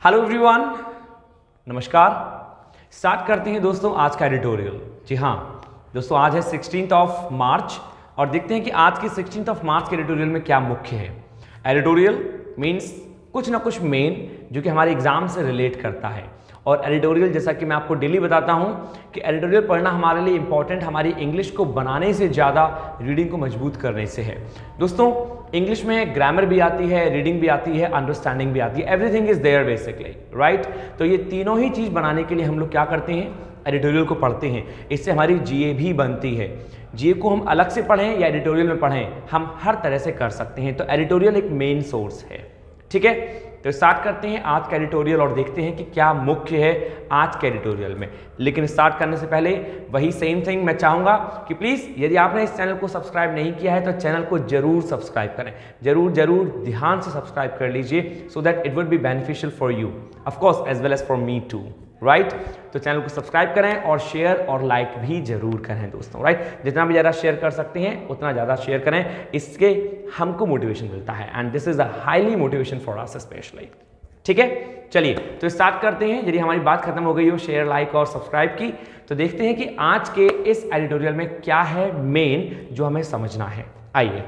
Hello everyone, नमस्कार। Start करते हैं दोस्तों आज का एडिटोरियल। जी हाँ दोस्तों, आज है 16th ऑफ मार्च और देखते हैं कि आज की 16th ऑफ मार्च के एडिटोरियल में क्या मुख्य है। एडिटोरियल मीन्स कुछ ना कुछ मेन जो कि हमारे एग्जाम से रिलेट करता है। और एडिटोरियल जैसा कि मैं आपको डेली बताता हूं कि एडिटोरियल पढ़ना हमारे लिए इंपॉर्टेंट हमारी इंग्लिश को बनाने से ज़्यादा रीडिंग को मजबूत करने से है। दोस्तों इंग्लिश में ग्रामर भी आती है, रीडिंग भी आती है, अंडरस्टैंडिंग भी आती है, everything is there basically, right. तो ये तीनों ही चीज़ बनाने के लिए हम लोग क्या करते हैं, एडिटोरियल को पढ़ते हैं। इससे हमारी जीए भी बनती है। जीए को हम अलग से पढ़ें या एडिटोरियल में पढ़ें, हम हर तरह से कर सकते हैं। तो एडिटोरियल एक मेन सोर्स है, ठीक है। तो स्टार्ट करते हैं आज का एडिटोरियल और देखते हैं कि क्या मुख्य है आज के एडिटोरियल में। लेकिन स्टार्ट करने से पहले वही सेम थिंग मैं चाहूँगा कि प्लीज़ यदि आपने इस चैनल को सब्सक्राइब नहीं किया है तो चैनल को जरूर सब्सक्राइब करें, जरूर ध्यान से सब्सक्राइब कर लीजिए so that it would be beneficial for you of course as well as for me too, right. तो चैनल को सब्सक्राइब करें और शेयर और लाइक भी जरूर करें दोस्तों, राइट। जितना भी ज़्यादा शेयर कर सकते हैं उतना ज़्यादा शेयर करें, इसके हमको मोटिवेशन मिलता है and this is a highly motivation for us specially, ठीक है। चलिए तो स्टार्ट करते हैं। यदि हमारी बात खत्म हो गई हो शेयर लाइक और सब्सक्राइब की, तो देखते हैं कि आज के इस एडिटोरियल में क्या है मेन जो हमें समझना है। आइए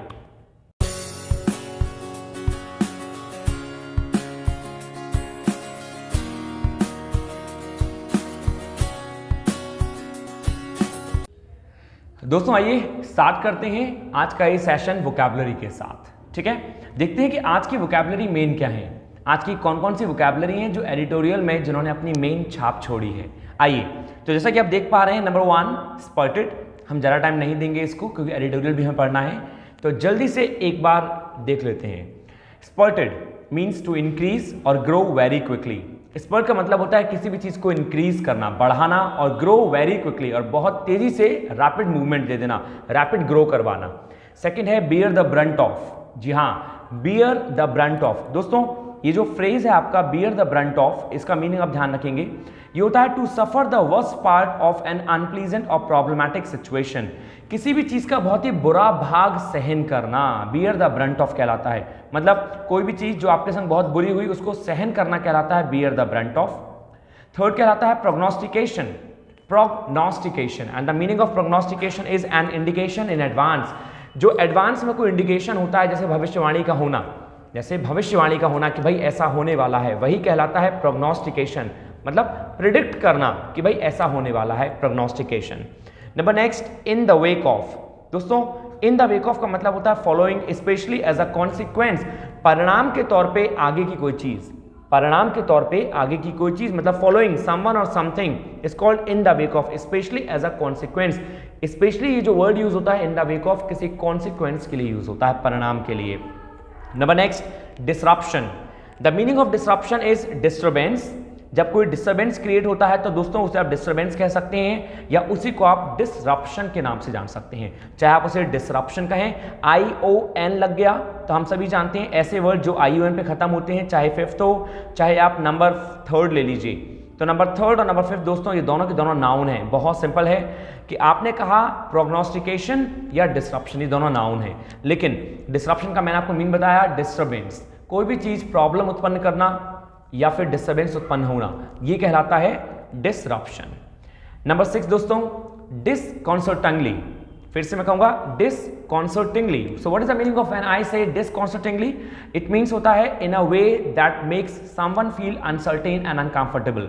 दोस्तों, आइए स्टार्ट करते हैं आज का ये सेशन वोकैबुलरी के साथ, ठीक है। देखते हैं कि आज की वोकैबुलरी मेन क्या है, आज की कौन कौन सी वोकैबुलरी हैं जो एडिटोरियल में जिन्होंने अपनी मेन छाप छोड़ी है। आइए तो जैसा कि आप देख पा रहे हैं, नंबर 1 स्पर्टेड। हम ज़्यादा टाइम नहीं देंगे इसको क्योंकि एडिटोरियल भी हमें पढ़ना है, तो जल्दी से एक बार देख लेते हैं। स्पर्टेड मीन्स टू इंक्रीज और ग्रो वेरी क्विकली। स्पर्ट का मतलब होता है किसी भी चीज़ को इंक्रीज करना, बढ़ाना, और ग्रो वेरी क्विकली और बहुत तेजी से रैपिड मूवमेंट दे देना, रैपिड ग्रो करवाना। सेकेंड है बियर द ब्रंट ऑफ। जी हाँ, बियर द ब्रंट ऑफ। दोस्तों ये जो फ्रेज है आपका बियर द ब्रंट ऑफ, इसका मीनिंग आप ध्यान रखेंगे, ये होता है to suffer the worst part of an unpleasant और प्रॉब्लमैटिक सिचुएशन। किसी भी चीज का बहुत ही बुरा भाग सहन करना बियर द ब्रंट ऑफ कहलाता है। मतलब कोई भी चीज जो आपके संग बहुत बुरी हुई उसको सहन करना कहलाता है beer the brunt of. Third कहलाता है प्रोग्नोस्टिकेशन। प्रोग्नोस्टिकेशन and the meaning of प्रोग्नोस्टिकेशन is an indication in advance. जो एडवांस में कोई इंडिकेशन होता है, जैसे भविष्यवाणी का होना, जैसे भविष्यवाणी का होना कि भाई ऐसा होने वाला है, वही कहलाता है प्रोग्नोस्टिकेशन। मतलब प्रिडिक्ट करना कि भाई ऐसा होने वाला है, prognostication. Number next, in the wake of. दोस्तों इन द वेक ऑफ का मतलब होता है following, specially as a consequence, परिणाम के तौर पे आगे की कोई चीज, परिणाम के तौर पे आगे की कोई चीज, मतलब फॉलोइंग समवन और something is called in the wake of, specially as a consequence. Specially ये जो वर्ड यूज होता है इन द वेक ऑफ, किसी कॉन्सिक्वेंस के लिए यूज होता है, परिणाम के लिए। Number next, disruption. The meaning of disruption is disturbance. जब कोई डिस्टर्बेंस क्रिएट होता है तो दोस्तों उसे आप डिस्टर्बेंस कह सकते हैं या उसी को आप डिसरप्शन के नाम से जान सकते हैं। चाहे आप उसे डिसरप्शन कहें, ION लग गया तो हम सभी जानते हैं ऐसे वर्ड जो ION पे खत्म होते हैं, चाहे फिफ्थ हो चाहे आप नंबर 3 ले लीजिए। तो नंबर 3 और नंबर 5 दोस्तों ये दोनों के दोनों नाउन है। बहुत सिंपल है कि आपने कहा प्रोग्नोस्टिकेशन या डिसरप्शन, ये दोनों नाउन है। लेकिन डिसरप्शन का मैंने आपको मीन बताया डिस्टर्बेंस, कोई भी चीज प्रॉब्लम उत्पन्न करना या फिर डिस्टर्बेंस उत्पन्न होना, ये कहलाता है डिसरप्शन। नंबर 6 दोस्तों, डिसकॉन्सर्टिंगली। फिर से मैं कहूंगा disconcertingly. So what is the meaning of when I say disconcertingly? It means होता है in a way that makes someone feel uncertain and uncomfortable.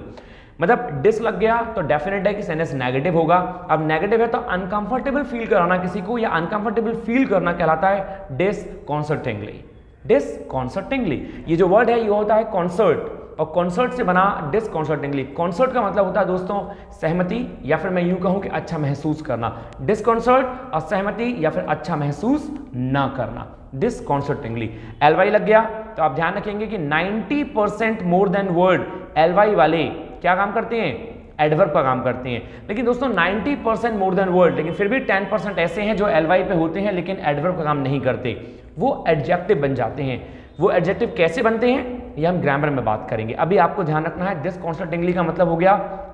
मतलब डिस लग गया तो डेफिनेट है कि सेंटेंस नेगेटिव होगा। अब नेगेटिव है तो अनकंफर्टेबल फील कराना किसी को या अनकंफर्टेबल फील करना कहलाता है डिसकॉन्सर्टिंगली। डिसकॉन्सर्टिंगली, ये जो वर्ड है ये होता है कॉन्सर्ट और कॉन्सर्ट से बना डिसकॉन्सर्टिंगली। कॉन्सर्ट का मतलब होता है दोस्तों सहमति या फिर मैं यूं कहूं कि अच्छा महसूस करना। डिसकॉन्सर्ट और सहमति या फिर अच्छा महसूस ना करना, डिसकॉन्सर्टिंगली। LY लग गया तो आप ध्यान रखेंगे कि 90% मोर देन वर्ड LY वाले क्या काम करते हैं, एडवर्ब का काम करते हैं। लेकिन दोस्तों 90% मोर देन वर्ड, लेकिन फिर भी 10% ऐसे हैं जो LY पे होते हैं लेकिन एडवर्ब का काम नहीं करते, वो एडजेक्टिव बन जाते हैं। वो एडजेक्टिव कैसे बनते हैं ये हम ग्रामर में बात करेंगे। अभी आपको ध्यान रखना है डिसकॉन्सर्टिंगली का मतलब हो गया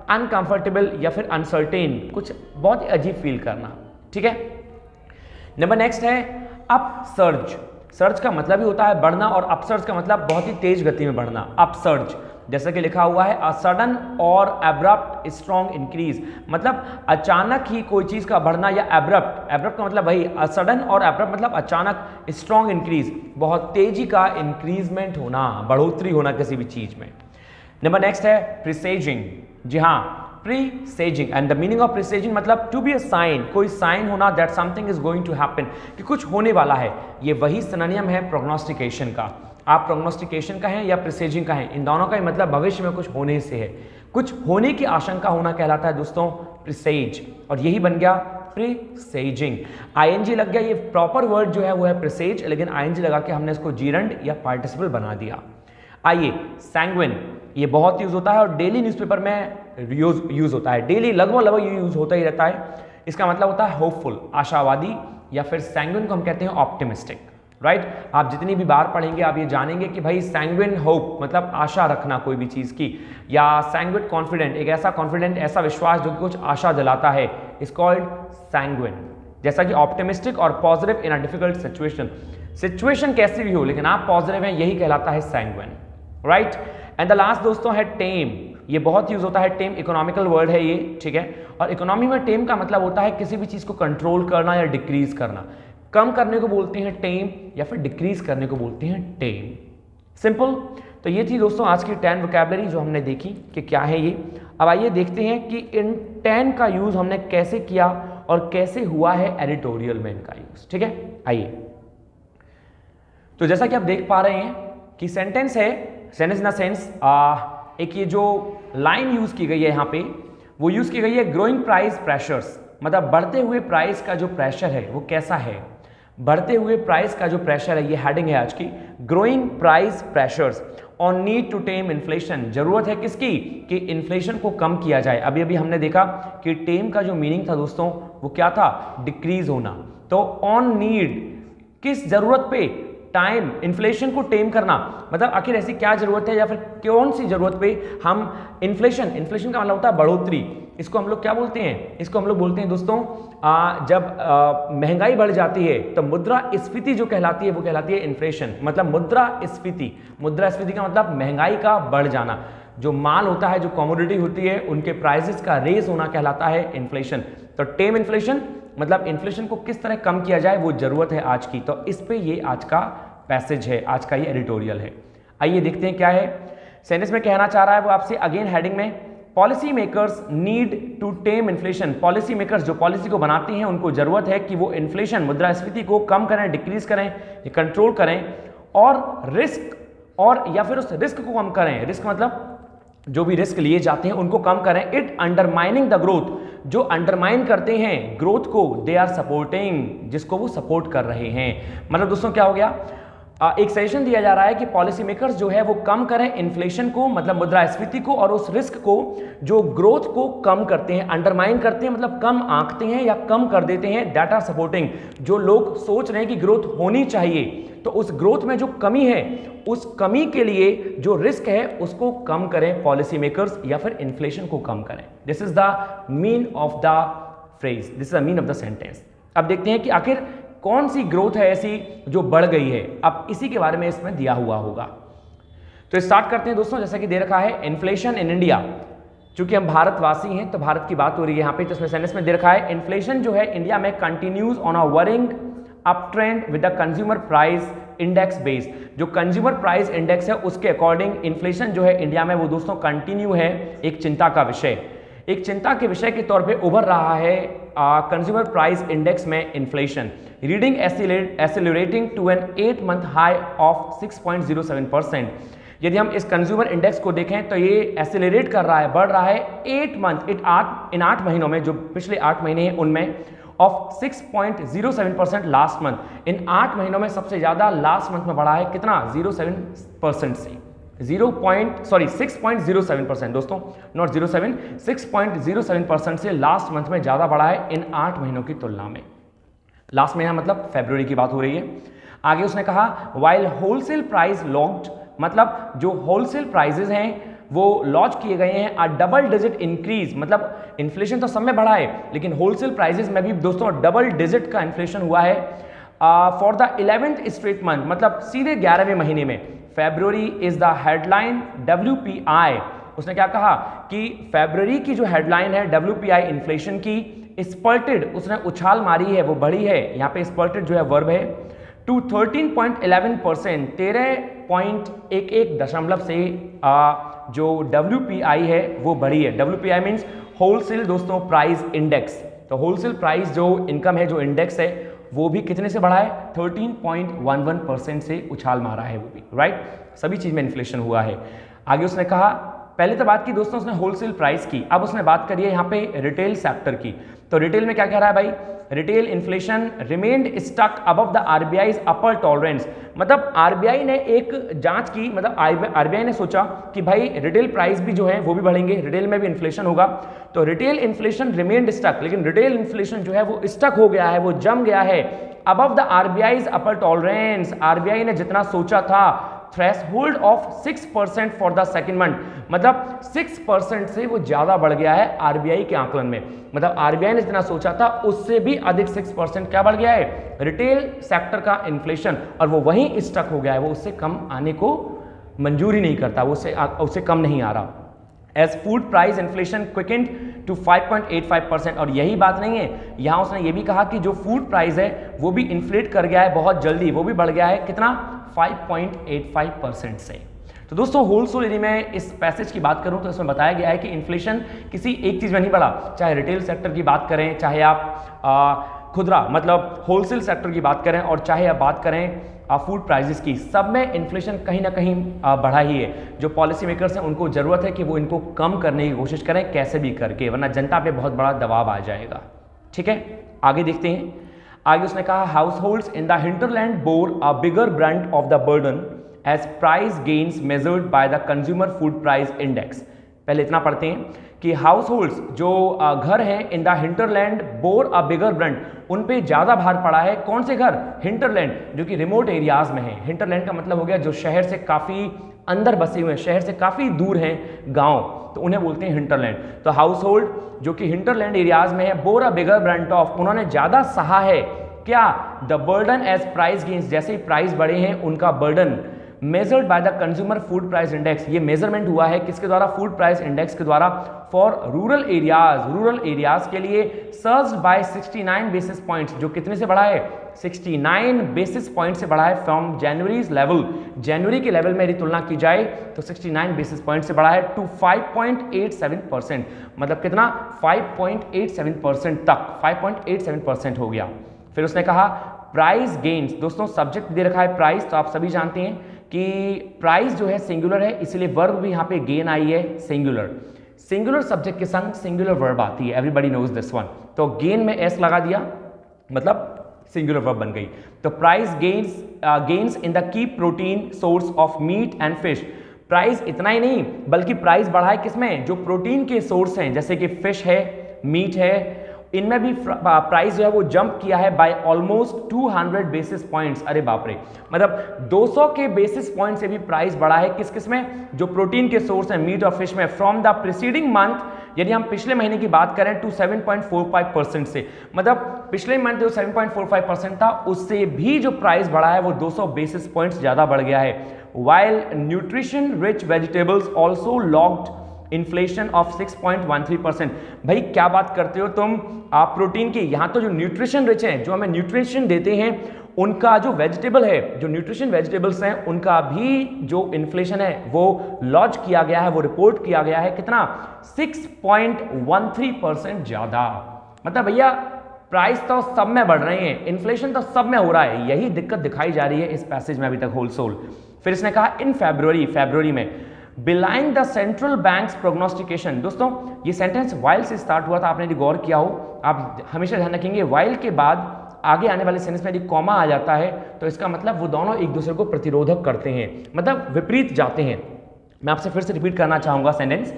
अनकंफर्टेबल या फिर अनसर्टेन, कुछ बहुत ही अजीब फील करना, ठीक है। नंबर नेक्स्ट है अपसर्ज। सर्ज का मतलब ही होता है बढ़ना और अपसर्ज का मतलब बहुत ही तेज गति में बढ़ना। अपसर्ज जैसा कि लिखा हुआ है अ सडन और एब्रप्ट स्ट्रॉन्ग इंक्रीज, मतलब अचानक ही कोई चीज का बढ़ना, या एब्रप्ट, एब्रप्ट का मतलब वही अ सडन और एब्रप्ट मतलब अचानक, स्ट्रॉन्ग इंक्रीज बहुत तेजी का इंक्रीजमेंट होना, बढ़ोतरी होना किसी भी चीज में। नंबर नेक्स्ट है प्रिसेजिंग। जी हाँ, presaging and the meaning of presaging मतलब टू बी अ साइन, कोई साइन होना that something is going to happen, कि कुछ होने वाला है। ये वही सिनोनिम है प्रोग्नोस्टिकेशन का। आप प्रोग्नोस्टिकेशन का है या प्रीसेजिंग का है, इन दोनों का ही मतलब भविष्य में कुछ होने से है, कुछ होने की आशंका होना कहलाता है दोस्तों प्रीसेज, और यही बन गया प्रीसेजिंग। आईएनजी लग गया, ये प्रॉपर वर्ड जो है वो है प्रीसेज, लेकिन आईएनजी लगा के हमने इसको जीरंड या पार्टिसिपल बना दिया। आइए सैंग्विन, ये बहुत यूज होता है और डेली न्यूज़पेपर में यूज होता है, डेली लगभग यूज होता ही रहता है। इसका मतलब होता है होपफुल, आशावादी, या फिर सैंग्विन को हम कहते हैं ऑप्टिमिस्टिक, राइट। आप जितनी भी बार पढ़ेंगे आप ये जानेंगे कि भाई सैंग्विन होप मतलब आशा रखना कोई भी चीज की, या सैंग्विन कॉन्फिडेंट, एक ऐसा कॉन्फिडेंट, ऐसा विश्वास जो कि कुछ आशा दिलाता है, इज कॉल्ड सैंग्विन। जैसा कि ऑप्टिमिस्टिक और positive in a difficult situation, situation कैसी भी हो लेकिन आप पॉजिटिव हैं, यही कहलाता है sanguine, right. And the last दोस्तों है टेम, ये बहुत यूज होता है, टेम इकोनॉमिकल वर्ड है ये, ठीक है। और इकोनॉमी में टेम का मतलब होता है किसी भी चीज को कंट्रोल करना या डिक्रीज करना, कम करने को बोलते हैं टेम, या फिर डिक्रीज करने को बोलते हैं टेम, सिंपल। तो ये थी दोस्तों आज की 10 वोकैबुलरी जो हमने देखी कि क्या है ये। अब आइए देखते हैं कि इन 10 का यूज हमने कैसे किया और कैसे हुआ है एडिटोरियल में इनका यूज, ठीक है। आइए, तो जैसा कि आप देख पा रहे हैं कि सेंटेंस है, सेंटेंस इन सेंस, एक ये जो लाइन यूज की गई है यहाँ पे, वो यूज की गई है ग्रोइंग प्राइस प्रेशर्स, मतलब बढ़ते हुए प्राइस का जो प्रेशर है वो कैसा है, बढ़ते हुए प्राइस का जो प्रेशर है, ये हेडिंग है आज की, growing price pressures on need to tame inflation, जरूरत है किसकी, कि इन्फ्लेशन को कम किया जाए। अभी अभी हमने देखा कि टेम का जो मीनिंग था दोस्तों वो क्या था, डिक्रीज होना। तो ऑन नीड, किस जरूरत पे, टाइम, इन्फ्लेशन को टेम करना, मतलब आखिर ऐसी क्या जरूरत है या फिर कौन सी जरूरत पे हम इन्फ्लेशन, इन्फ्लेशन का मतलब होता है बढ़ोतरी, इसको हम लोग क्या बोलते हैं, इसको हम लोग बोलते हैं दोस्तों जब महंगाई बढ़ जाती है तो मुद्रास्फीति जो कहलाती है वो कहलाती है इन्फ्लेशन, मतलब मुद्रास्फीति, मुद्रास्फीति का मतलब महंगाई का बढ़ जाना, जो माल होता है, जो कमोडिटी होती है, उनके प्राइसेस का रेस होना कहलाता है इन्फ्लेशन। तो टेम इन्फ्लेशन मतलब इन्फ्लेशन को किस तरह कम किया जाए वो जरूरत है आज की, तो इस पे ये आज का पैसेज है, आज का ये एडिटोरियल है। आइए देखते हैं क्या है सेंटेंस में कहना चाह रहा है वो आपसे। अगेन हेडिंग में, policy makers need to tame inflation, policy makers जो पॉलिसी को बनाते हैं उनको जरूरत है कि वो इन्फ्लेशन, मुद्रास्फीति को कम करें, डिक्रीज करें, कंट्रोल करें, और रिस्क, और या फिर उस रिस्क को कम करें, रिस्क मतलब जो भी रिस्क लिए जाते हैं उनको कम करें। इट अंडरमाइनिंग द ग्रोथ, जो अंडरमाइन करते हैं ग्रोथ को, दे आर सपोर्टिंग, जिसको वो सपोर्ट कर रहे हैं। मतलब दोस्तों क्या हो गया, एक सजेशन दिया जा रहा है कि पॉलिसी मेकर्स जो है वो कम करें इन्फ्लेशन को, मतलब मुद्रास्फीति को, और उस रिस्क को जो ग्रोथ को कम करते हैं, अंडरमाइन करते हैं मतलब कम आंकते हैं या कम कर देते हैं, दैट आर सपोर्टिंग, जो लोग सोच रहे हैं कि ग्रोथ होनी चाहिए, तो उस ग्रोथ में जो कमी है उस कमी के लिए जो रिस्क है उसको कम करें पॉलिसी मेकर्स, या फिर इन्फ्लेशन को कम करें। This is the mean of the phrase, this is the mean of the sentence. अब देखते हैं कि आखिर कौन सी ग्रोथ है ऐसी जो बढ़ गई है, अब इसी के बारे में इसमें दिया हुआ होगा। तो स्टार्ट करते हैं दोस्तों, जैसा कि दे रखा है इन्फ्लेशन इन इंडिया, चूंकि हम भारतवासी हैं तो भारत की बात हो रही है यहाँ पे, तो इसमें सेंटेंस में दे रखा है इन्फ्लेशन जो है इंडिया में continues on a worrying up trend with the consumer price index base, जो कंज्यूमर प्राइस इंडेक्स है उसके अकॉर्डिंग इन्फ्लेशन जो है इंडिया में वो दोस्तों कंटिन्यू है, एक चिंता का विषय, एक चिंता के विषय के तौर पे उभर रहा है कंज्यूमर प्राइस इंडेक्स में inflation, reading accelerating to an 8 month high of 6.07%। यदि हम इस कंज्यूमर इंडेक्स को देखें तो ये एक्सेलरेट कर रहा है, बढ़ रहा है 8 मंथ, इन 8 महीनों में, जो पिछले 8 महीने हैं उनमें, ऑफ 6.07% लास्ट मंथ। इन 8 महीनों में सबसे ज्यादा लास्ट मंथ में बढ़ा है, कितना, 07% से 6.07% दोस्तों, नॉट 07, 6.07% से लास्ट मंथ में ज्यादा बढ़ा है इन 8 महीनों की तुलना में। लास्ट महीना मतलब फरवरी की बात हो रही है। आगे उसने कहा वाइल होलसेल प्राइस लॉन्च्ड, मतलब जो होलसेल प्राइजेस हैं वो लॉन्च किए गए हैं, अ डबल डिजिट इंक्रीज, मतलब इन्फ्लेशन तो सब में बढ़ा है लेकिन होलसेल प्राइजेस में भी दोस्तों डबल डिजिट का इन्फ्लेशन हुआ है for the 11th straight month, मतलब सीधे 11वें महीने में, फरवरी इज द हेडलाइन WPI, उसने क्या कहा कि फरवरी की जो हेडलाइन है WPI इन्फ्लेशन की स्पर्टेड, उसने उछाल मारी है, वो बढ़ी है, यहाँ पे स्पर्टेड जो है वर्ब है, टू 13.11%, 13.11 दशमलव से जो WPI है वो बढ़ी है। WPI मीन्स होलसेल दोस्तों प्राइस इंडेक्स, तो होलसेल प्राइस जो इनकम है, जो इंडेक्स है, वो भी कितने से बढ़ा है, 13.11% से उछाल मारा है वो भी, राइट। सभी चीज में इन्फ्लेशन हुआ है। आगे उसने कहा, पहले तो बात की दोस्तों उसने होलसेल प्राइस की, अब उसने बात करी है यहाँ पे रिटेल सेक्टर की। तो रिटेल में क्या कह रहा है भाई, retail inflation remained stuck above the RBI's upper tolerance, मतलब आरबीआई ने एक जांच की, मतलब आरबीआई ने सोचा कि भाई रिटेल प्राइस भी जो है वो भी बढ़ेंगे, रिटेल में भी इन्फ्लेशन होगा, तो रिटेल इन्फ्लेशन रिमेन्ड स्टक, लेकिन रिटेल इन्फ्लेशन जो है वो स्टक हो गया है, वो जम गया है above the RBI's upper tolerance, RBI ने जितना सोचा था, threshold of 6% for the second month, मतलब 6% से वो ज्यादा बढ़ गया है आरबीआई के आंकलन में, मतलब आरबीआई ने जितना सोचा था उससे भी अधिक 6% क्या बढ़ गया है रिटेल सेक्टर का इन्फ्लेशन, और वो वहीं स्टक हो गया है, वो उससे कम आने को मंजूरी नहीं करता, वो उससे कम नहीं आ रहा। As food price inflation quickened to 5.85%, और यही बात नहीं है, यहां उसने ये भी कहा कि जो फूड प्राइस है वो भी इन्फ्लेट कर गया है बहुत जल्दी, वो भी बढ़ गया है कितना, 5.85% से। तो दोस्तों होलसेल एरिया में इस पैसेज की बात करूं तो इसमें बताया गया है कि इन्फ्लेशन किसी एक चीज में नहीं बढ़ा, चाहे रिटेल सेक्टर की बात करें, चाहे आप खुदरा मतलब होलसेल सेक्टर की बात करें, और चाहे आप बात करें फूड प्राइसेस की, सब में इन्फ्लेशन कहीं ना कहीं बढ़ा ही है। जो पॉलिसी मेकर्स हैं उनको जरूरत है कि वो इनको कम करने की कोशिश करें कैसे भी करके, वरना जनता पे बहुत बड़ा दबाव आ जाएगा। ठीक है, आगे देखते हैं। आगे उसने कहा, households in the hinterland bore a bigger brunt of the burden as price gains measured by the consumer food price index. पहले इतना पढ़ते हैं कि हाउस होल्ड्स जो घर हैं इन the hinterland bore a bigger Brunt, उन पे ज्यादा भार पड़ा है। कौन से घर, हिंटरलैंड जो कि रिमोट एरियाज में है। हिंटरलैंड का मतलब हो गया जो शहर से काफी अंदर बसे हुए हैं, शहर से काफी दूर हैं गांव, तो उन्हें बोलते हैं हिंटरलैंड। तो हाउस होल्ड जो कि हिंटरलैंड एरियाज में है, bore a bigger brunt of, उन्होंने ज्यादा सहा है क्या, the burden as price gains, जैसे ही प्राइस बढ़े हैं उनका burden, measured by the consumer food price index, ये मेजरमेंट हुआ है किसके द्वारा, फूड प्राइस इंडेक्स के द्वारा, फॉर रूरल एरियाज के लिए, सर्ज्ड बाय 69 बेसिस पॉइंट्स, जो कितने से बढ़ा है, 69 बेसिस पॉइंट से बढ़ा है फ्रॉम जनवरीज लेवल, जनवरी के लेवल में यदि तुलना की जाए तो 69 बेसिस पॉइंट से बढ़ा है टू 5.87%, मतलब कितना, 5.87% तक, 5.87% हो गया। फिर उसने कहा प्राइस गेन्स, दोस्तों सब्जेक्ट दे रखा है प्राइस, तो आप सभी जानते हैं कि प्राइस जो है सिंगुलर है, इसलिए वर्ब भी यहाँ पे गेन आई है सिंगुलर, सिंगुलर सब्जेक्ट के संग सिंगुलर वर्ब आती है, एवरीबॉडी नोज दिस वन। तो गेन में एस लगा दिया, मतलब सिंगुलर वर्ब बन गई। तो price gains in the key protein source of meat and fish, price इतना ही नहीं बल्कि प्राइस बढ़ा है किसमें, जो प्रोटीन के सोर्स हैं जैसे कि फिश है, मीट है, इनमें भी प्राइस जो है वो जंप किया है बाय ऑलमोस्ट 200 बेसिस पॉइंट्स। अरे बाप रे, मतलब 200 के बेसिस पॉइंट से भी प्राइस बढ़ा है किस किस में, जो प्रोटीन के सोर्स हैं मीट और फिश में, फ्रॉम द प्रीसीडिंग मंथ, यदि हम पिछले महीने की बात करें टू 7.45% से, मतलब पिछले मंथ जो 7.45% था उससे भी जो प्राइस बढ़ा है वो 200 बेसिस पॉइंट्स ज्यादा बढ़ गया है। While nutrition rich vegetables also locked inflation of 6.13%। भाई क्या बात करते हो तुम, आप प्रोटीन की, यहाँ तो जो न्यूट्रिशन रिच हैं, जो हमें न्यूट्रिशन देते हैं, उनका जो वेजिटेबल है, जो न्यूट्रिशन वेजिटेबल्स हैं, उनका भी जो इन्फ्लेशन है वो लॉन्च किया गया है, वो रिपोर्ट किया गया है कितना, 6.13% ज्यादा। मतलब भैया प्राइस तो सब में बढ़ रहे हैं, इन्फ्लेशन तो सब में हो रहा है, यही दिक्कत दिखाई जा रही है इस पैसेज में अभी तक होलसेल। फिर इसने कहा इन फरवरी में बिलाइंग द सेंट्रल बैंक्स प्रोग्नोस्टिकेशन। दोस्तों ये सेंटेंस वाइल से स्टार्ट हुआ था, आपने यदि गौर किया हो, आप हमेशा ध्यान रखेंगे वाइल के बाद आगे आने वाले सेंटेंस में यदि कॉमा आ जाता है तो इसका मतलब वो दोनों एक दूसरे को प्रतिरोधक करते हैं, मतलब विपरीत जाते हैं। मैं आपसे फिर से रिपीट करना चाहूंगा सेंटेंस,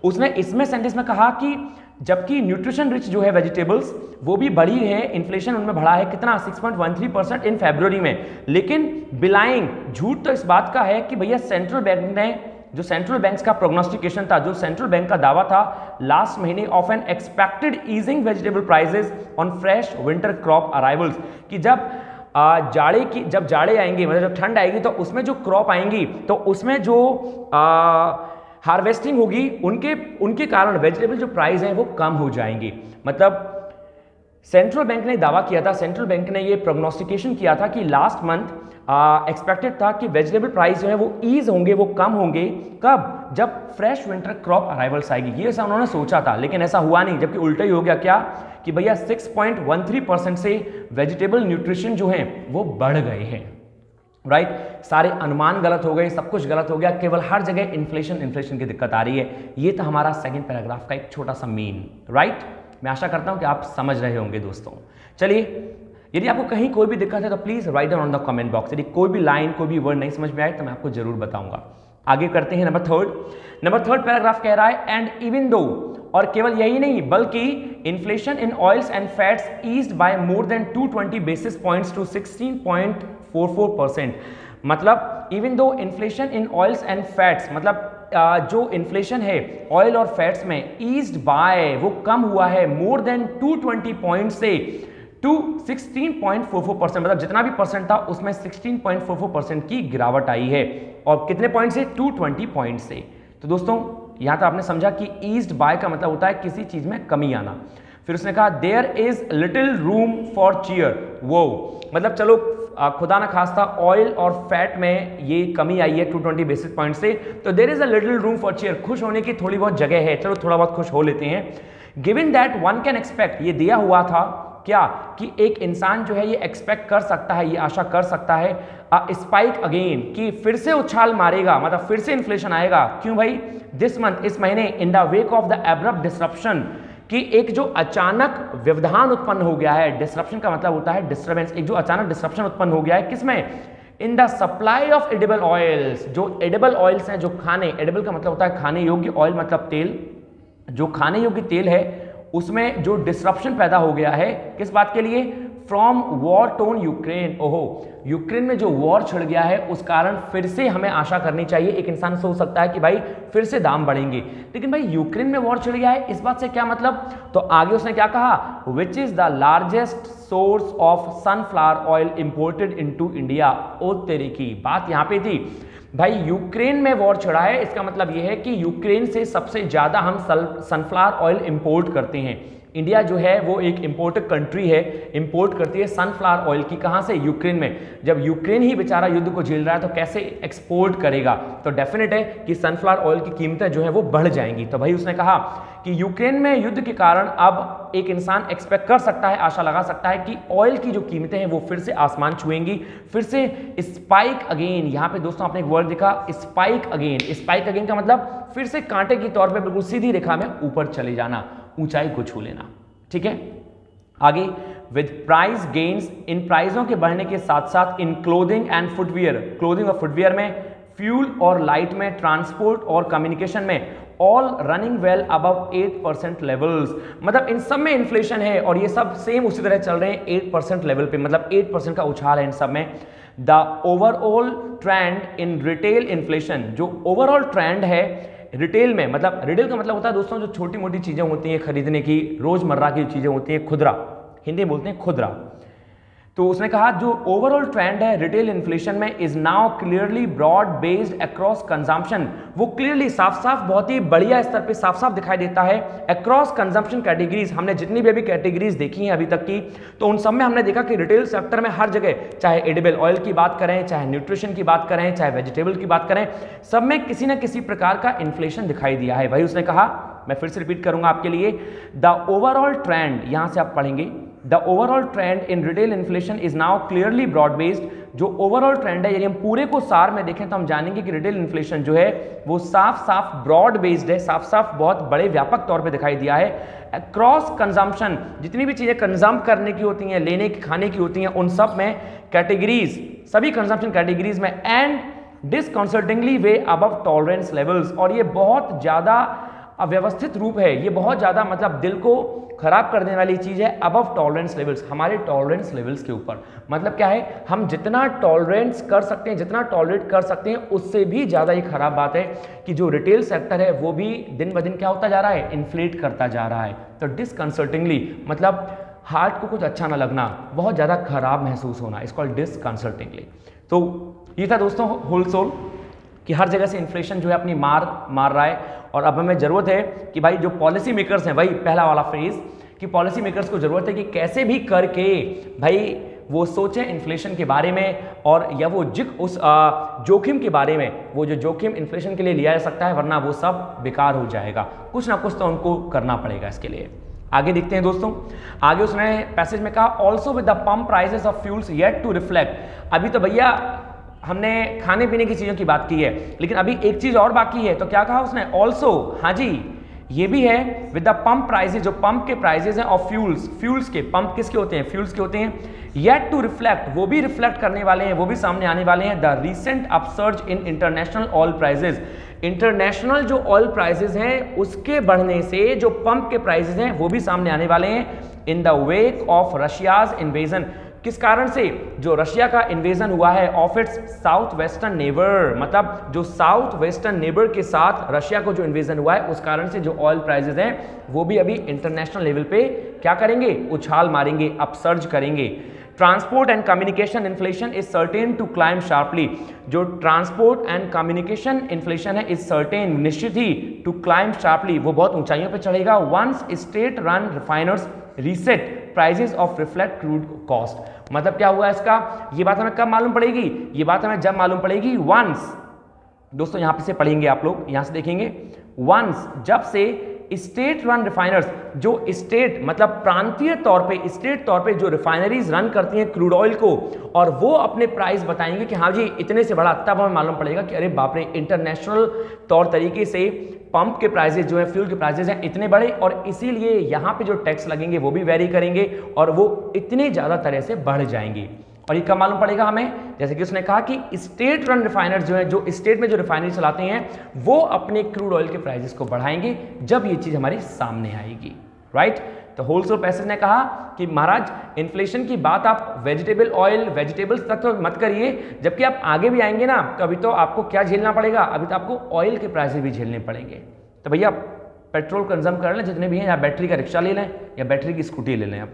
उसने इसमें सेंटेंस में कहा कि जबकि न्यूट्रिशन रिच जो है वेजिटेबल्स वो भी बढ़ी है, इन्फ्लेशन उनमें बढ़ा है कितना, 6.13% इन फरवरी में, लेकिन बिलाइंग झूठ तो इस बात का है कि भैया सेंट्रल बैंक ने, जो सेंट्रल बैंक का प्रोग्नोस्टिकेशन था, जो सेंट्रल बैंक का दावा था लास्ट महीने of N expected easing vegetable prices on fresh winter crop arrivals, कि जब जाड़े की, जब जाड़े आएंगे मतलब जब ठंड आएगी तो उसमें जो क्रॉप आएंगी तो उसमें जो हार्वेस्टिंग होगी उनके कारण वेजिटेबल जो प्राइस हैं वो कम हो जाएंगे। मतलब सेंट्रल बैंक ने दावा किया था, सेंट्रल बैंक ने ये प्रोग्नोस्टिकेशन किया था कि लास्ट मंथ एक्सपेक्टेड था कि वेजिटेबल प्राइस जो है वो ईज होंगे, वो कम होंगे। कब? जब फ्रेश विंटर क्रॉप अराइवल्स आएगी। ये ऐसा उन्होंने सोचा था, लेकिन ऐसा हुआ नहीं, जबकि उल्टा ही हो गया। क्या कि भैया 6.13% से वेजिटेबल न्यूट्रिशन जो है वो बढ़ गए हैं। राइट सारे अनुमान गलत हो गए, सब कुछ गलत हो गया, केवल हर जगह इन्फ्लेशन की दिक्कत आ रही है। ये था हमारा सेकंड पैराग्राफ का एक छोटा सा मेन। राइट मैं आशा करता हूं कि आप समझ रहे होंगे दोस्तों। चलिए, यदि आपको कहीं कोई भी दिक्कत है तो please write down on the comment box. यदि कोई भी लाइन, कोई भी वर्ड नहीं समझ में आए तो मैं आपको जरूर बताऊंगा। आगे करते हैं नंबर थर्ड पैराग्राफ कह रहा है एंड इवन दो, और केवल यही नहीं बल्कि inflation in oils and fats eased by more than 220 basis points to 16.44%। मतलब even though inflation in oils and fats, मतलब जो इन्फ्लेशन है ऑयल और फैट्स में ईज्ड बाय, वो कम हुआ है मोर देन 220 पॉइंट से टू 16.44%। मतलब जितना भी परसेंट था उसमें 16.44% की गिरावट आई है। और कितने पॉइंट से? 220 पॉइंट से। तो दोस्तों यहां तो आपने समझा कि ईज्ड बाय का मतलब होता है किसी चीज में कमी आना। फिर उसने कहा there is little room for cheer. वो मतलब चलो खुदा ना खास्ता ऑयल और फैट में ये कमी आई है 220 बेसिस पॉइंट से, तो there is a little room for cheer, खुश होने की थोड़ी बहुत जगह है, चलो थोड़ा बहुत खुश हो लेते हैं। Given that one can expect, ये दिया हुआ था क्या कि एक इंसान जो है ये एक्सपेक्ट कर सकता है, ये आशा कर सकता है स्पाइक अगेन, कि फिर से उछाल मारेगा, मतलब फिर से इन्फ्लेशन आएगा। क्यों भाई? दिस मंथ, इस महीने, इन the wake of the abrupt disruption, कि एक जो अचानक व्यवधान उत्पन्न हो गया है, डिसरप्शन का मतलब होता है डिस्टर्बेंस, एक जो अचानक डिसरप्शन उत्पन्न हो गया है किसमें? In the supply of edible oils, जो एडिबल ऑयल्स हैं, जो खाने, एडिबल का मतलब होता है खाने योग्य, ऑयल मतलब तेल, जो खाने योग्य तेल है उसमें जो डिसरप्शन पैदा हो गया है, किस बात के लिए? From war tone Ukraine. ओहो, यूक्रेन में जो वॉर छिड़ गया है उस कारण फिर से हमें आशा करनी चाहिए। एक इंसान सोच सकता है कि भाई फिर से दाम बढ़ेंगे, लेकिन भाई यूक्रेन में वॉर छिड़ गया है, इस बात से क्या मतलब? तो आगे उसने क्या कहा? Which is the largest source of sunflower oil imported into India. ओ तेरे की बात यहां पे थी भाई, यूक्रेन में वॉर छिड़ा है, इसका मतलब यह है कि यूक्रेन से सबसे ज्यादा हम सनफ्लावर ऑयल इंपोर्ट करते हैं। इंडिया जो है वो एक इंपोर्टेड कंट्री है, इंपोर्ट करती है सनफ्लावर ऑयल की। कहां से? यूक्रेन में। जब यूक्रेन ही बेचारा युद्ध को झेल रहा है तो कैसे एक्सपोर्ट करेगा? तो डेफिनेट है कि सनफ्लावर ऑयल की कीमतें जो है वो बढ़ जाएंगी। तो भाई उसने कहा कि यूक्रेन में युद्ध के कारण अब एक इंसान एक्सपेक्ट कर सकता है, आशा लगा सकता है कि ऑयल की जो कीमतें हैं वो फिर से आसमान छुएंगी, फिर से स्पाइक अगेन। यहां पे दोस्तों आपने एक वर्ड देखा, स्पाइक अगेन। स्पाइक अगेन का मतलब फिर से कांटे की तौर पे बिल्कुल सीधी रेखा में ऊपर चले जाना, ऊंचाई को छू लेना। ठीक है, आगे विद प्राइस गेन्स, इन प्राइसों के बढ़ने के साथ साथ इन क्लोथिंग एंड फुटवियर, क्लोथिंग और फुटवियर में, फ्यूल और लाइट में, ट्रांसपोर्ट और कम्युनिकेशन में, all running well above 8% levels. मतलब इन सब में इन्फ्लेशन है और ये सब सेम उसी तरह चल रहे हैं 8% लेवल पे, मतलब 8% का उछाल है इन सब में। The overall trend in retail inflation, जो ओवरऑल ट्रेंड है रिटेल में, मतलब रिटेल का मतलब होता है दोस्तों जो छोटी मोटी चीजें होती हैं खरीदने की, रोजमर्रा की चीजें होती हैं, खुदरा, हिंदी में बोलते हैं खुदरा। तो उसने कहा जो ओवरऑल ट्रेंड है रिटेल इन्फ्लेशन में is now clearly broad based across consumption, वो क्लियरली साफ साफ बहुत ही बढ़िया स्तर पे साफ साफ दिखाई देता है अक्रॉस कंजम्पशन कैटेगरीज। हमने जितनी भी अभी कैटेगरीज देखी हैं अभी तक की, तो उन सब में हमने देखा कि रिटेल सेक्टर में हर जगह, चाहे एडिबल ऑयल की बात करें, चाहे न्यूट्रिशन की बात करें, चाहे वेजिटेबल की बात करें, सब में किसी न किसी प्रकार का इन्फ्लेशन दिखाई दिया है। भाई उसने कहा, मैं फिर से रिपीट करूंगा आपके लिए, द ओवरऑल ट्रेंड, यहां से आप पढ़ेंगे, the overall trend in retail inflation is now clearly broad based. जो ओवरऑल ट्रेंड है, यानी हम पूरे को सार में देखें तो हम जानेंगे कि रिटेल इन्फ्लेशन जो है वो साफ साफ ब्रॉड बेस्ड है, साफ साफ बहुत बड़े व्यापक तौर पे दिखाई दिया है अक्रॉस कंजम्पशन। जितनी भी चीजें कंजम्प करने की होती हैं, लेने की, खाने की होती हैं, उन सब में कैटेगरीज, सभी कंजम्पशन कैटेगरीज में, and disconcertingly way above tolerance levels. और ये बहुत ज्यादा अव्यवस्थित रूप है, ये बहुत ज्यादा मतलब दिल को खराब करने वाली चीज है, अबव टॉलरेंस लेवल्स, हमारे टॉलरेंस लेवल्स के ऊपर। मतलब क्या है, हम जितना टॉलरेंस कर सकते हैं, जितना टॉलरेट कर सकते हैं, उससे भी ज्यादा ये खराब बात है कि जो रिटेल सेक्टर है वो भी दिन ब दिन क्या होता जा रहा है, इन्फ्लेट करता जा रहा है। तो डिसकंसल्टिंगली मतलब हार्ट को कुछ अच्छा ना लगना, बहुत ज़्यादा खराब महसूस होना, इस कॉल्ड डिसकंसल्टिंगली। तो ये था दोस्तों होल सोल कि हर जगह से इन्फ्लेशन जो है अपनी मार रहा है, और अब हमें ज़रूरत है कि भाई जो पॉलिसी मेकर्स हैं, वही पहला वाला फेज कि पॉलिसी मेकर्स को ज़रूरत है कि कैसे भी करके भाई वो सोचें इन्फ्लेशन के बारे में, और या वो उस जोखिम के बारे में, वो जो जोखिम इन्फ्लेशन के लिए लिया जा सकता है, वरना वो सब बेकार हो जाएगा। कुछ ना कुछ तो उनको करना पड़ेगा इसके लिए। आगे देखते हैं दोस्तों, आगे उसने पैसेज में कहा also with the pump prices of fuels yet to reflect. अभी तो भैया हमने खाने पीने की चीज़ों की बात की है, लेकिन अभी एक चीज़ और बाकी है। तो क्या कहा उसने? ऑल्सो, हाँ जी, ये भी है विद द पंप प्राइसेस, जो पंप के प्राइसेस हैं ऑफ फ्यूल्स के, पंप किसके होते हैं? फ्यूल्स के होते हैं। येट टू रिफ्लेक्ट, वो भी रिफ्लेक्ट करने वाले हैं, वो भी सामने आने वाले हैं the recent upsurge in international oil prices. International जो ऑयल प्राइसेस हैं उसके बढ़ने से जो पंप के प्राइसेस हैं वो भी सामने आने वाले हैं इन the wake of Russia's invasion. किस कारण से? जो रशिया का इन्वेजन हुआ है of its south western neighbour, मतलब जो साउथ वेस्टर्न नेबर के साथ रशिया को जो इन्वेजन हुआ है, उस कारण से जो ऑयल प्राइसेस हैं वो भी अभी इंटरनेशनल लेवल पे क्या करेंगे? उछाल मारेंगे, अपसर्ज करेंगे। Transport and communication inflation is certain to climb sharply. जो ट्रांसपोर्ट एंड कम्युनिकेशन इन्फ्लेशन है इज सर्टेन, निश्चित ही, टू क्लाइम शार्पली, वो बहुत ऊंचाइयों पे चढ़ेगा। Once state run refiners reset prices of reflect crude cost. मतलब क्या हुआ इसका? ये बात हमें कब मालूम पड़ेगी? ये बात हमें जब मालूम पड़ेगी वंस, दोस्तों यहां पे से पढ़ेंगे आप लोग, यहां से देखेंगे, वंस, जब से स्टेट रन रिफाइनर्स, जो स्टेट मतलब प्रांतीय तौर पे, स्टेट तौर पे जो रिफाइनरीज रन करती हैं क्रूड ऑयल को, और वो अपने प्राइस बताएंगे कि हाँ जी इतने से बढ़ा, तब हमें मालूम पड़ेगा कि अरे बाप रे, इंटरनेशनल तौर तरीके से पंप के प्राइसेस जो है, फ्यूल के प्राइसेस हैं इतने बड़े, और इसीलिए यहाँ पे जो टैक्स लगेंगे वो भी वेरी करेंगे, और वो इतने ज़्यादा तरह से बढ़ जाएंगे। और ये कब मालूम पड़ेगा हमें? जैसे कि उसने कहा कि स्टेट रन रिफाइनर्स जो है, जो स्टेट में जो रिफाइनरी चलाते हैं, वो अपने क्रूड ऑयल के प्राइसेस को बढ़ाएंगे जब ये चीज़ हमारे सामने आएगी, राइट। तो होलसेल पैसेज ने कहा कि महाराज इन्फ्लेशन की बात आप वेजिटेबल ऑयल, वेजिटेबल्स तक तो मत करिए, जबकि आप आगे भी आएंगे ना तो अभी तो आपको क्या झेलना पड़ेगा? अभी तो आपको ऑयल के प्राइसेस भी झेलने पड़ेंगे। तो भैया पेट्रोल कंज्यूम कर लें जितने भी हैं, या बैटरी का रिक्शा ले लें, या बैटरी की स्कूटी ले लें। अब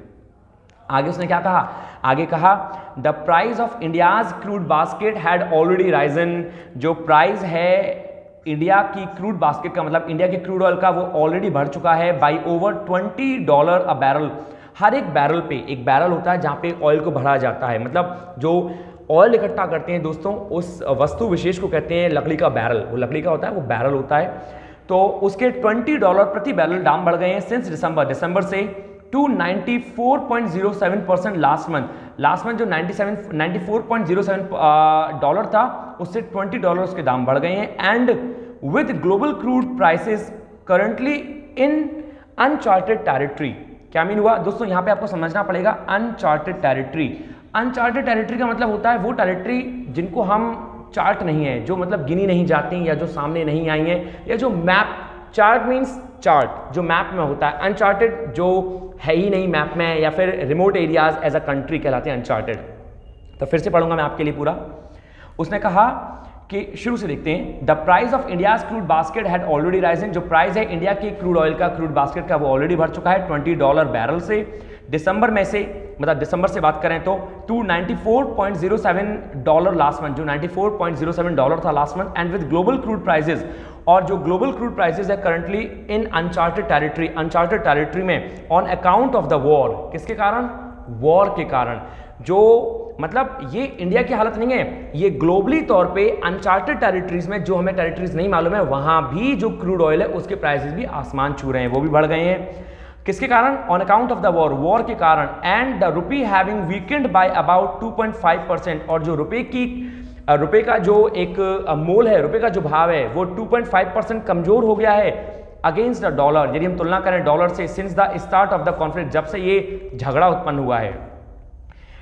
आगे उसने क्या कहा? आगे कहा the price of India's crude basket had already Ryzen. जो प्राइस है इंडिया की क्रूड बास्केट का, मतलब इंडिया के क्रूड ऑयल का, वो ऑलरेडी बढ़ चुका है बाई ओवर $20 अ बैरल। हर एक बैरल पे, एक बैरल होता है जहां पे ऑयल को भरा जाता है, मतलब जो ऑयल इकट्ठा करते हैं दोस्तों, उस वस्तु विशेष को कहते हैं लकड़ी का बैरल। वो लकड़ी का होता है, वो बैरल होता है। तो उसके $20 प्रति बैरल दाम बढ़ गए हैं सिंस दिसंबर से टू 94.07% लास्ट मंथ जो 94.07 डॉलर था, उससे $20 उसके दाम बढ़ गए हैं। And with global crude prices currently in uncharted territory. क्या मीन हुआ दोस्तों? यहां पे आपको समझना पड़ेगा अनचार्टेड टेरिटरी। अनचार्टेड टेरिटरी का मतलब होता है वो टेरिटरी जिनको हम चार्ट नहीं है, जो मतलब गिनी नहीं जाती, या जो सामने नहीं आई है, या जो मैप, चार्ट मीन्स चार्ट, जो मैप में होता है। अनचार्टेड जो है ही नहीं मैप में, या फिर remote areas as a country कहलाते हैं अनचार्टेड। तो फिर से पढ़ूंगा मैं आपके लिए पूरा। उसने कहा कि शुरू से देखते हैं, the price of India's crude basket had already Ryzen. जो प्राइस है इंडिया की क्रूड ऑयल का, क्रूड बास्केट का, वो ऑलरेडी बढ़ चुका है $20 बैरल से। दिसंबर में से, मतलब दिसंबर से बात करें तो टू $94.07 लास्ट मंथ, जो $94.07 था last month. And with global crude prices, और जो ग्लोबल क्रूड प्राइसेस है currently in uncharted territory, uncharted territory में, on account of the war. किसके कारण? वॉर के कारण। जो मतलब ये इंडिया की हालत नहीं है, ये ग्लोबली तौर पे अनचार्टेड टेरिटरीज में, जो हमें टेरिटरीज नहीं मालूम है, वहां भी जो क्रूड ऑयल है उसके प्राइसेस भी आसमान छू रहे हैं, वो भी बढ़ गए हैं। किसके कारण? On account of the war, war के कारण। And the rupee having weekend by about 2.5%। और जो रुपए का जो एक मोल है, रुपए का जो भाव है, वो 2.5% कमजोर हो गया है अगेंस्ट द डॉलर। यदि हम तुलना करें डॉलर से, since the start of the conflict, जब से ये झगड़ा उत्पन्न हुआ है।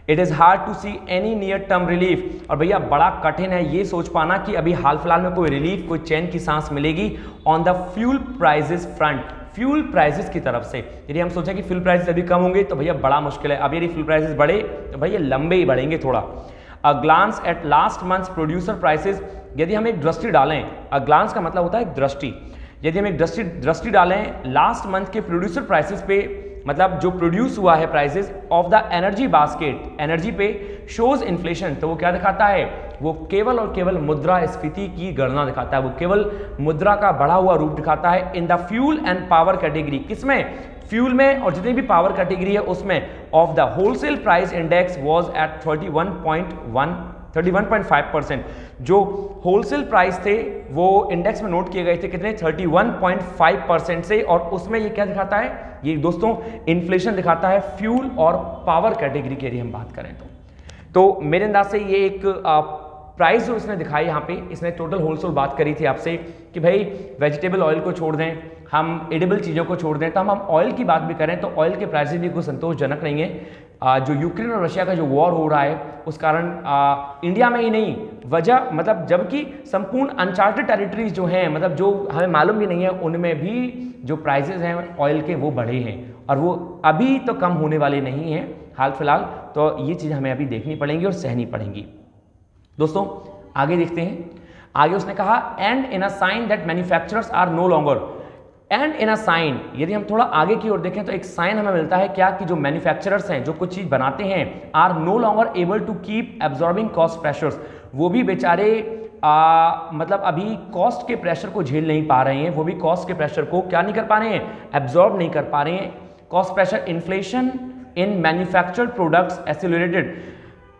It is hard to see any near term relief. और भैया बड़ा कठिन है ये सोच पाना कि अभी हाल फिलहाल में कोई रिलीफ, कोई चैन की सांस मिलेगी on the fuel prices front, fuel prices की तरफ से। यदि हम सोचें कि फ्यूल प्राइसेस अभी कम होंगे तो भैया बड़ा मुश्किल है। अब यदि फ्यूल प्राइसेस बढ़े तो भैया लंबे ही बढ़ेंगे थोड़ा। A glance at last month's producer prices, यदि हम एक दृष्टि डालें, अ ग्लांस का मतलब होता है दृष्टि, यदि हम एक दृष्टि डालें लास्ट मंथ के प्रोड्यूसर प्राइसेस पे, मतलब जो प्रोड्यूस हुआ है prices of the energy basket, energy पे शोज इन्फ्लेशन, तो वो क्या दिखाता है, वो केवल और केवल मुद्रास्फीति की गणना दिखाता है, वो केवल मुद्रा का बढ़ा हुआ रूप दिखाता है in the fuel and power category, किसमें, फ्यूल में और जितनी भी पावर कैटेगरी है उसमें, of the wholesale price index was at 31.5%। जो होलसेल प्राइस थे वो इंडेक्स में नोट किए गए थे कितने, 31.5% से, और उसमें ये क्या दिखाता है, ये दोस्तों इन्फ्लेशन दिखाता है फ्यूल और पावर कैटेगरी की यदि हम बात करें तो मेरे अंदाज से ये एक प्राइस जो इसने दिखाई यहाँ पे, इसने टोटल होलसेल बात करी थी आपसे कि भाई वेजिटेबल ऑयल को छोड़ दें, हम एडिबल चीज़ों को छोड़ दें, तो हम ऑयल की बात भी करें तो ऑयल के प्राइसेस भी कोई संतोषजनक नहीं है। जो यूक्रेन और रशिया का जो वॉर हो रहा है उस कारण इंडिया में ही नहीं, वजह मतलब जबकि संपूर्ण अनचार्टेड टेरिटरीज जो हैं, मतलब जो हमें मालूम भी नहीं है, उनमें भी जो प्राइसेस हैं ऑयल के वो बढ़े हैं और वो अभी तो कम होने वाले नहीं हैं हाल फिलहाल, तो ये चीज़ हमें अभी देखनी पड़ेंगी और सहनी पड़ेंगी। दोस्तों आगे देखते हैं, आगे उसने कहा and in a sign that manufacturers are no longer, and in a sign, यदि हम थोड़ा आगे की ओर देखें तो एक साइन हमें मिलता है क्या, कि जो मैन्युफैक्चरर्स हैं, जो कुछ चीज़ बनाते हैं, are no longer able to keep absorbing cost pressures, वो भी बेचारे मतलब अभी कॉस्ट के प्रेशर को झेल नहीं पा रहे हैं, वो भी कॉस्ट के प्रेशर को क्या नहीं कर पा रहे हैं, एब्जॉर्ब नहीं कर पा रहे हैं। Cost pressure, inflation in manufactured products accelerated,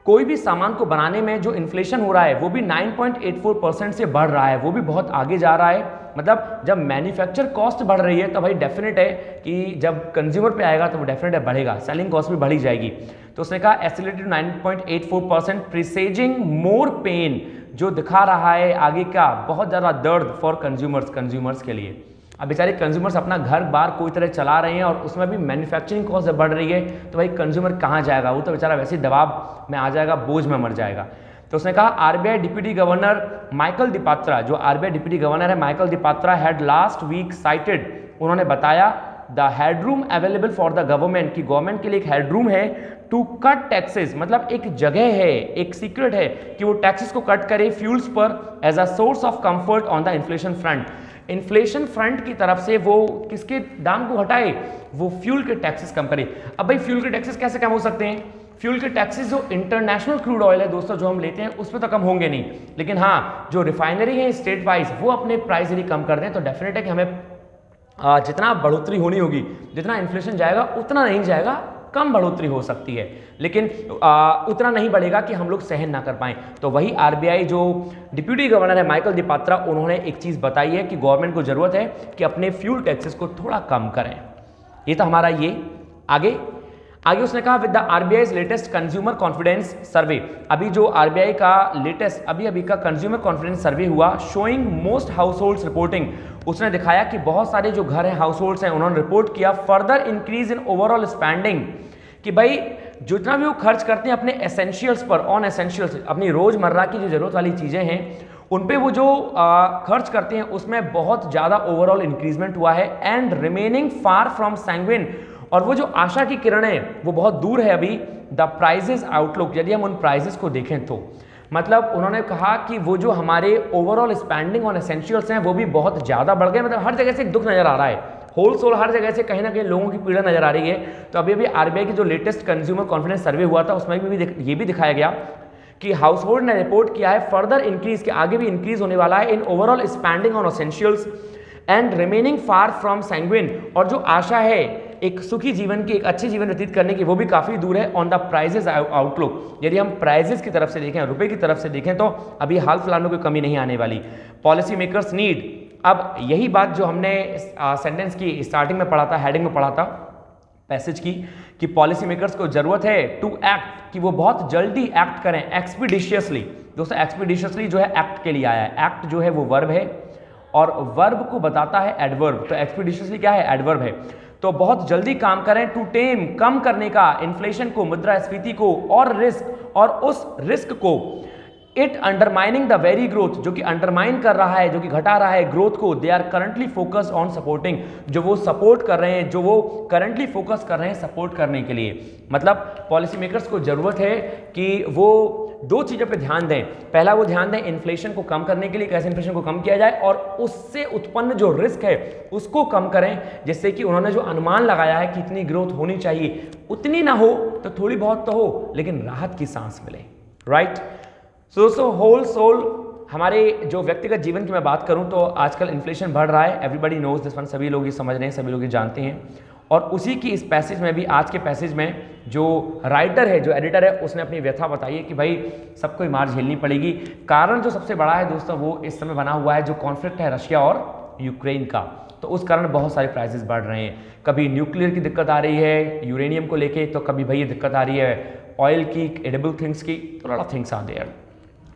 कोई भी सामान को बनाने में जो इन्फ्लेशन हो रहा है वो भी 9.84% से बढ़ रहा है, वो भी बहुत आगे जा रहा है। मतलब जब मैन्युफैक्चर कॉस्ट बढ़ रही है तो भाई डेफिनेट है कि जब कंज्यूमर पे आएगा तो वो डेफिनेट है बढ़ेगा, सेलिंग कॉस्ट भी बढ़ी जाएगी। तो उसने कहा एक्सेलरेटेड 9.84% प्रिसेजिंग मोर पेन, जो दिखा रहा है आगे का बहुत ज़्यादा दर्द फॉर कंज्यूमर्स के लिए। अब बेचारे कंज्यूमर्स अपना घर बार कोई तरह चला रहे हैं और उसमें भी मैन्युफैक्चरिंग कॉस्ट जब बढ़ रही है तो भाई कंज्यूमर कहाँ जाएगा, वो तो बेचारा वैसे ही दबाव में आ जाएगा, बोझ में मर जाएगा। तो उसने कहा RBI deputy governor Michael Patra, जो आरबीआई डिप्टी गवर्नर है Michael Patra, had last week cited, उन्होंने बताया the headroom available for the government, की गवर्नमेंट के लिए एक हेडरूम है टू कट टैक्सेस, मतलब एक जगह है, एक सीक्रेट है कि वो टैक्सेस को कट करे फ्यूल्स पर as a source of comfort on the inflation front. Inflation front की तरफ से वो किसके दाम को घटाए, वो फ्यूल के टैक्सेस कम करे। अब भाई फ्यूल के टैक्सेस कैसे कम हो सकते हैं, फ्यूल के टैक्सेस जो इंटरनेशनल क्रूड ऑयल है दोस्तों जो हम लेते हैं उस पर तो कम होंगे नहीं, लेकिन हाँ जो रिफाइनरी है स्टेट वाइज वो अपने प्राइस यदि कम कर दें तो डेफिनेट है कि हमें जितना बढ़ोतरी होनी होगी, जितना इन्फ्लेशन जाएगा उतना नहीं जाएगा, कम बढ़ोतरी हो सकती है, लेकिन उतना नहीं बढ़ेगा कि हम लोग सहन ना कर पाएं। तो वही आरबीआई जो डिप्यूटी गवर्नर है माइकल दिपात्रा, उन्होंने एक चीज़ बताई है कि गवर्नमेंट को जरूरत है कि अपने फ्यूल टैक्सेस को थोड़ा कम करें। ये तो हमारा ये आगे उसने कहा with the RBI latest consumer confidence survey, अभी जो आरबीआई का लेटेस्ट अभी का कंज्यूमर कॉन्फिडेंस सर्वे हुआ, showing most house holds reporting, उसने दिखाया कि बहुत सारे जो घर हैं हाउस होल्ड्स हैं उन्होंने रिपोर्ट किया further increase in overall spending, कि भाई जितना भी वो खर्च करते हैं अपने एसेंशियल्स पर, ऑन एसेंशियल्स, अपनी रोजमर्रा की जो जरूरत वाली चीजें हैं उन पे वो जो खर्च करते हैं उसमें बहुत ज़्यादा ओवरऑल इंक्रीजमेंट हुआ है and remaining far from sanguine, और वो जो आशा की किरणें वो बहुत दूर है अभी द प्राइजेस आउटलुक, यदि हम उन प्राइजेस को देखें तो। मतलब उन्होंने कहा कि वो जो हमारे ओवरऑल स्पेंडिंग ऑन एसेंशियल्स हैं वो भी बहुत ज़्यादा बढ़ गए, मतलब हर जगह से एक दुख नज़र आ रहा है, होलसेल हर जगह से कहीं ना कहीं लोगों की पीड़ा नजर आ रही है। तो अभी आरबीआई की जो लेटेस्ट कंज्यूमर कॉन्फिडेंस सर्वे हुआ था उसमें भी ये भी दिखाया गया कि हाउस होल्ड ने रिपोर्ट किया है फर्दर इंक्रीज, के आगे भी इंक्रीज होने वाला है in overall spending on essentials and remaining far from sanguine, और जो आशा है एक सुखी जीवन की, एक अच्छे जीवन व्यतीत करने की, वो भी काफ़ी दूर है ऑन द प्राइजेस आउटलुक। यदि हम प्राइजेस की तरफ से देखें, रुपए की तरफ से देखें तो अभी हाल फिलहाल में कोई कमी नहीं आने वाली। पॉलिसी मेकर्स नीड, अब यही बात जो हमने सेंटेंस की स्टार्टिंग में पढ़ा था, हेडिंग में पढ़ा था पैसेज की, कि पॉलिसी मेकर्स को जरूरत है टू एक्ट, कि वो बहुत जल्दी एक्ट करें, एक्सपीडिशियसली। दोस्तों एक्सपीडिशियसली जो है एक्ट के लिए आया है, एक्ट जो है वो वर्ब है और वर्ब को बताता है एडवर्ब, तो एक्सपीडिशियसली क्या है, एडवर्ब है। तो बहुत जल्दी काम करें टू टेम, कम करने का इन्फ्लेशन को, मुद्रास्फीति को, और रिस्क, और उस रिस्क को, it undermining the very growth, जो कि अंडरमाइन कर रहा है, जो कि घटा रहा है ग्रोथ को, they are currently focused on supporting, जो वो सपोर्ट कर रहे हैं, जो वो करंटली फोकस कर रहे हैं सपोर्ट करने के लिए। मतलब पॉलिसी मेकर्स को जरूरत है कि वो दो चीज़ों पे ध्यान दें। पहला वो ध्यान दें इन्फ्लेशन को कम करने के लिए, कैसे इन्फ्लेशन को कम किया जाए और उससे उत्पन्न जो रिस्क है उसको कम करें, जिससे कि उन्होंने जो अनुमान लगाया है कि इतनी ग्रोथ होनी चाहिए उतनी ना हो तो थोड़ी बहुत तो हो, लेकिन राहत की सांस मिले। राइट। सो दोस्तों, होल सोल हमारे जो व्यक्तिगत जीवन की मैं बात करूं तो आजकल इन्फ्लेशन बढ़ रहा है, एवरीबडी नोज दिस वन, सभी लोग ये समझ रहे हैं, सभी लोग ये जानते हैं। और उसी की इस पैसेज में भी, आज के पैसेज में जो राइटर है, जो एडिटर है, उसने अपनी व्यथा बताई है कि भाई सबको मार झेलनी पड़ेगी। कारण जो सबसे बड़ा है दोस्तों वो इस समय बना हुआ है जो कॉन्फ्लिक्ट है रशिया और यूक्रेन का, तो उस कारण बहुत सारे प्राइसेस बढ़ रहे हैं। कभी न्यूक्लियर की दिक्कत आ रही है यूरेनियम को लेके, तो कभी भाई ये दिक्कत आ रही है ऑयल की, एडिबल थिंग्स की, तो lot of things are there.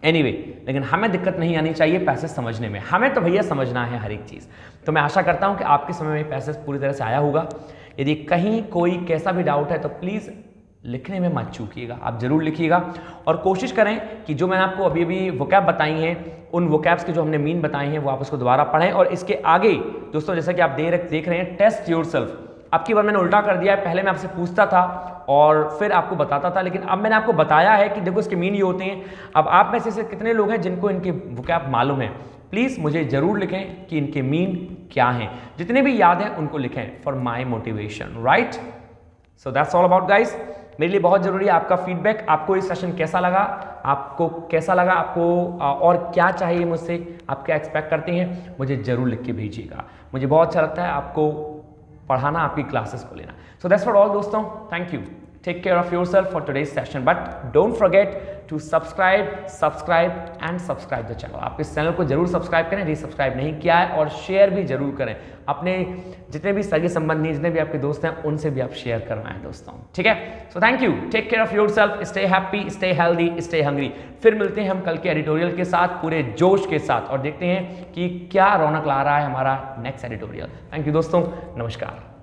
Anyway, लेकिन हमें दिक्कत नहीं आनी चाहिए पैसे समझने में, हमें तो भैया समझना है हर एक चीज़। तो मैं आशा करता हूं कि आपके समय में पैसे पूरी तरह से आया होगा। यदि कहीं कोई कैसा भी डाउट है तो प्लीज़ लिखने में मत चूकिएगा, आप जरूर लिखिएगा और कोशिश करें कि जो मैंने आपको अभी अभी वोकैब बताई हैं, उन वोकैब्स के जो हमने मीन बताए हैं वो आप उसको दोबारा पढ़ें। और इसके आगे दोस्तों, जैसा कि आप देख रहे हैं, टेस्ट योरसेल्फ। अब की बार मैंने उल्टा कर दिया है, पहले मैं आपसे पूछता था और फिर आपको बताता था, लेकिन अब मैंने आपको बताया है कि देखो इसके मीन ये होते हैं। अब आप में से कितने लोग हैं जिनको इनके वोकैब मालूम है? प्लीज़ मुझे जरूर लिखें कि इनके मीन क्या हैं। जितने भी याद हैं उनको लिखें for my motivation. Right. So that's all about guys. मेरे लिए बहुत जरूरी है आपका फीडबैक। आपको ये सेशन कैसा लगा, आपको कैसा लगा, आपको और क्या चाहिए मुझसे, आप क्या एक्सपेक्ट करते हैं, मुझे जरूर लिख के भेजिएगा। मुझे बहुत अच्छा लगता है आपको पढ़ाना, आपकी क्लासेस को लेना। सो दैट्स फॉर ऑल दोस्तों, thank you, take care of yourself for today's session, but don't forget to subscribe and subscribe the channel. आप इस चैनल को जरूर सब्सक्राइब करें, रीसब्सक्राइब नहीं किया है, और शेयर भी जरूर करें। अपने जितने भी सगे संबंधी, जितने भी आपके दोस्त हैं, उनसे भी आप शेयर करवाएं दोस्तों, ठीक है। So thank you, take care of yourself, stay happy, stay healthy, stay hungry. फिर मिलते हैं हम कल के एडिटोरियल के साथ, पूरे जोश के साथ, और देखते हैं कि क्या रौनक ला रहा है हमारा नेक्स्ट एडिटोरियल। थैंक यू दोस्तों, नमस्कार।